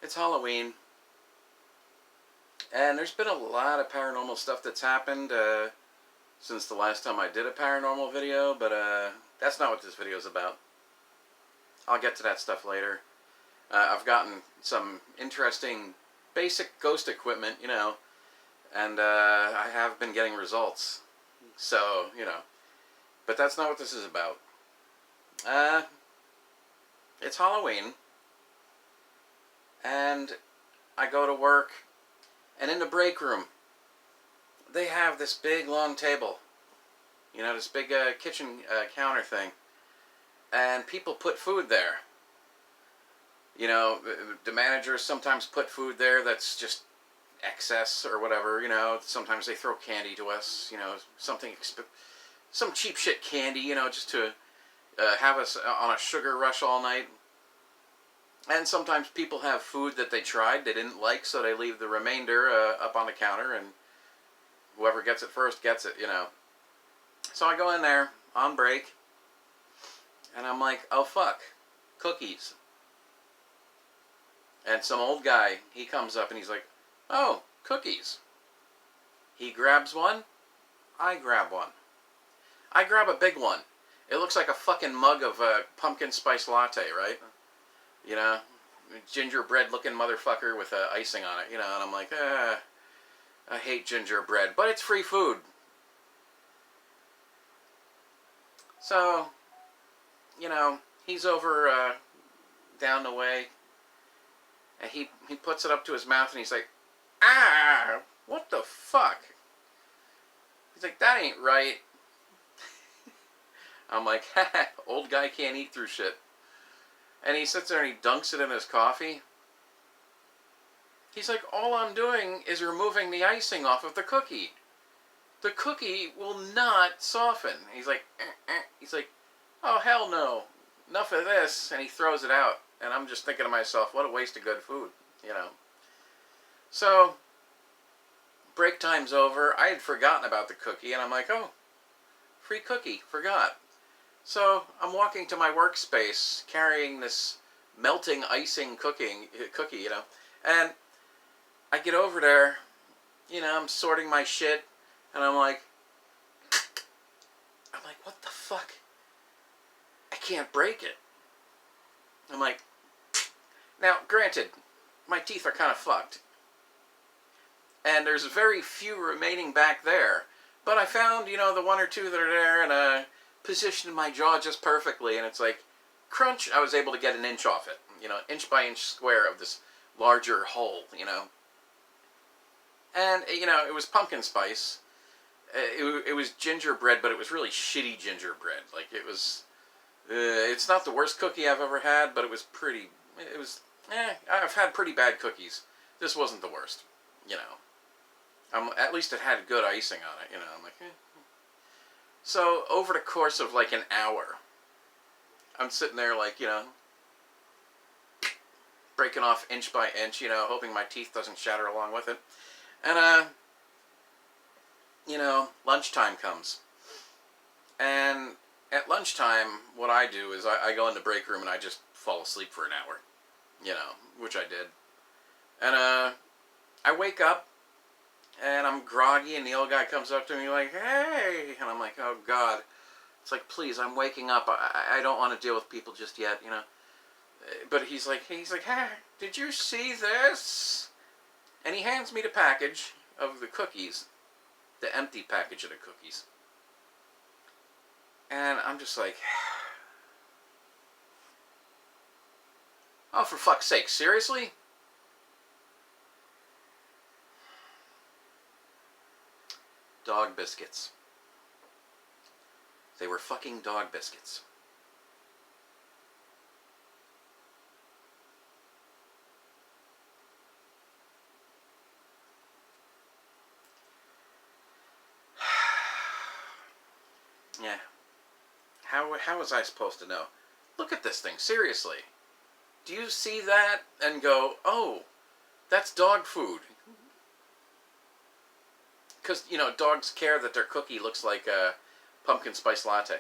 It's Halloween, and there's been a lot of paranormal stuff that's happened since the last time I did a paranormal video, but that's not what this video is about. I'll get to that stuff later. I've gotten some interesting basic ghost equipment, you know, and I have been getting results. So, you know, but that's not what this is about. It's Halloween, and I go to work, and in the break room, they have this big long table, you know, this big kitchen counter thing, and people put food there. You know, the managers sometimes put food there that's just excess or whatever, you know. Sometimes they throw candy to us, you know, some cheap shit candy, you know, just to have us on a sugar rush all night. And sometimes people have food that they tried, they didn't like, so they leave the remainder up on the counter, and whoever gets it first gets it, you know. So I go in there on break, and I'm like, oh fuck, cookies. And some old guy, he comes up and he's like, oh, cookies. He grabs one, I grab one. I grab a big one. It looks like a fucking mug of a pumpkin spice latte, right? You know, gingerbread looking motherfucker with icing on it, you know, and I'm like, I hate gingerbread, but it's free food. So, you know, he's over down the way, and he puts it up to his mouth, and he's like, ah, what the fuck? He's like, that ain't right. I'm like, haha, old guy can't eat through shit. And he sits there and he dunks it in his coffee. He's like, all I'm doing is removing the icing off of the cookie. The cookie will not soften. He's like, He's like, oh, hell no. Enough of this. And he throws it out. And I'm just thinking to myself, what a waste of good food, you know. So, break time's over. I had forgotten about the cookie. And I'm like, oh, free cookie. Forgot. So, I'm walking to my workspace carrying this melting icing cookie, you know. And I get over there, you know, I'm sorting my shit. And I'm like, what the fuck? I can't break it. I'm like, now, granted, my teeth are kind of fucked. And there's very few remaining back there. But I found, you know, the one or two that are there, and positioned my jaw just perfectly. And it's like, crunch, I was able to get an inch off it. You know, inch by inch square of this larger hole, you know. And, you know, it was pumpkin spice. It was gingerbread, but it was really shitty gingerbread. Like, it was, it's not the worst cookie I've ever had, but it was pretty, I've had pretty bad cookies. This wasn't the worst, you know. At least it had good icing on it, you know. I'm like, So, over the course of like an hour, I'm sitting there like, you know, breaking off inch by inch, you know, hoping my teeth doesn't shatter along with it. And, you know, lunchtime comes. And at lunchtime, what I do is I go in the break room and I just fall asleep for an hour. You know, which I did. And, I wake up, and I'm groggy, and the old guy comes up to me like, hey! And I'm like, oh, God. It's like, please, I'm waking up. I don't want to deal with people just yet, you know. But he's like, hey, did you see this? And he hands me the package of the cookies. The empty package of the cookies. And I'm just like, oh, for fuck's sake, seriously? Dog biscuits. They were fucking dog biscuits. Yeah. How was I supposed to know? Look at this thing, seriously. Do you see that and go, oh, that's dog food? Because, you know, dogs care that their cookie looks like a pumpkin spice latte.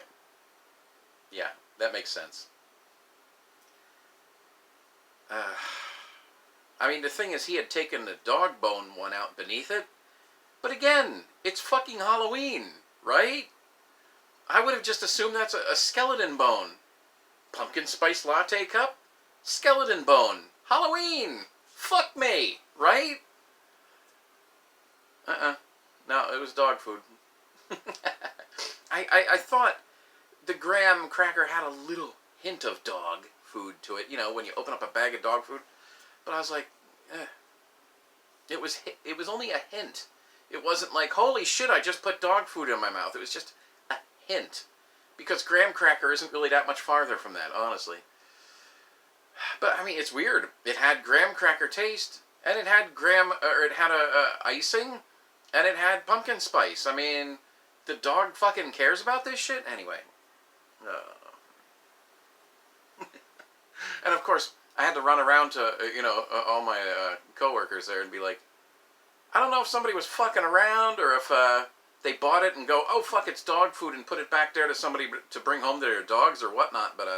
Yeah, that makes sense. I mean, the thing is, he had taken the dog bone one out beneath it. But again, it's fucking Halloween, right? I would have just assumed that's a skeleton bone. Pumpkin spice latte cup? Skeleton bone. Halloween. Fuck me, right? No, it was dog food. I thought the graham cracker had a little hint of dog food to it, you know, when you open up a bag of dog food. But I was like, it was only a hint. It wasn't like, holy shit, I just put dog food in my mouth. It was just a hint. Because graham cracker isn't really that much farther from that, honestly. But, I mean, it's weird. It had graham cracker taste, and it had icing, and it had pumpkin spice. I mean, the dog fucking cares about this shit? Anyway. And, of course, I had to run around to, all my coworkers there and be like, I don't know if somebody was fucking around or if they bought it and go, oh, fuck, it's dog food, and put it back there to somebody to bring home to their dogs or whatnot, but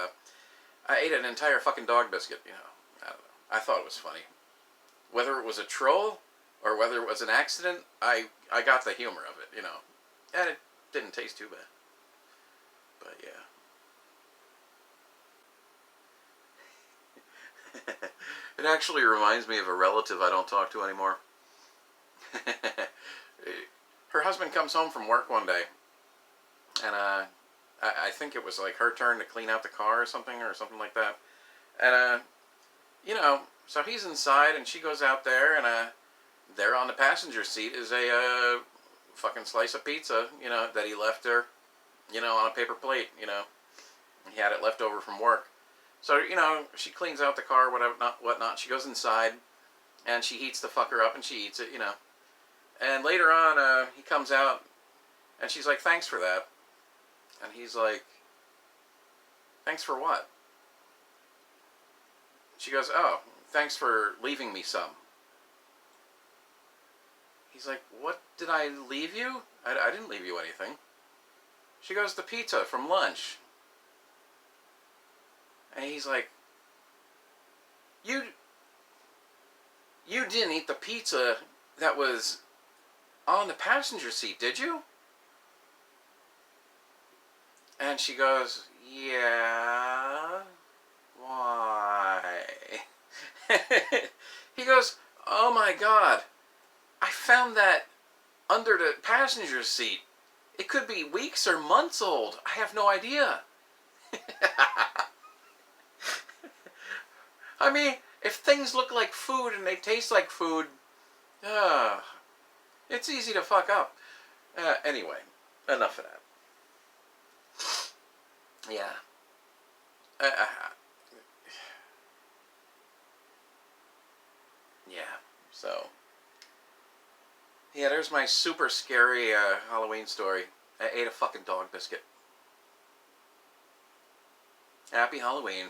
I ate an entire fucking dog biscuit, you know. I don't know. I thought it was funny. Whether it was a troll or whether it was an accident, I got the humor of it, you know. And it didn't taste too bad. But, yeah. It actually reminds me of a relative I don't talk to anymore. Her husband comes home from work one day, and I think it was like her turn to clean out the car or something like that. And so he's inside, and she goes out there, and there on the passenger seat is a fucking slice of pizza, you know, that he left her, you know, on a paper plate, you know. He had it left over from work. So, you know, she cleans out the car, whatnot. She goes inside, and she heats the fucker up, and she eats it, you know. And later on, he comes out, and she's like, thanks for that. And he's like, thanks for what? She goes, oh, thanks for leaving me some. He's like, what did I leave you? I didn't leave you anything. She goes, the pizza from lunch. And he's like, you didn't eat the pizza that was on the passenger seat, did you? And she goes, yeah, why? He goes, oh my God, I found that under the passenger seat. It could be weeks or months old. I have no idea. I mean, if things look like food and they taste like food, it's easy to fuck up. Anyway, enough of that. Yeah. Yeah, so. Yeah, there's my super scary Halloween story. I ate a fucking dog biscuit. Happy Halloween.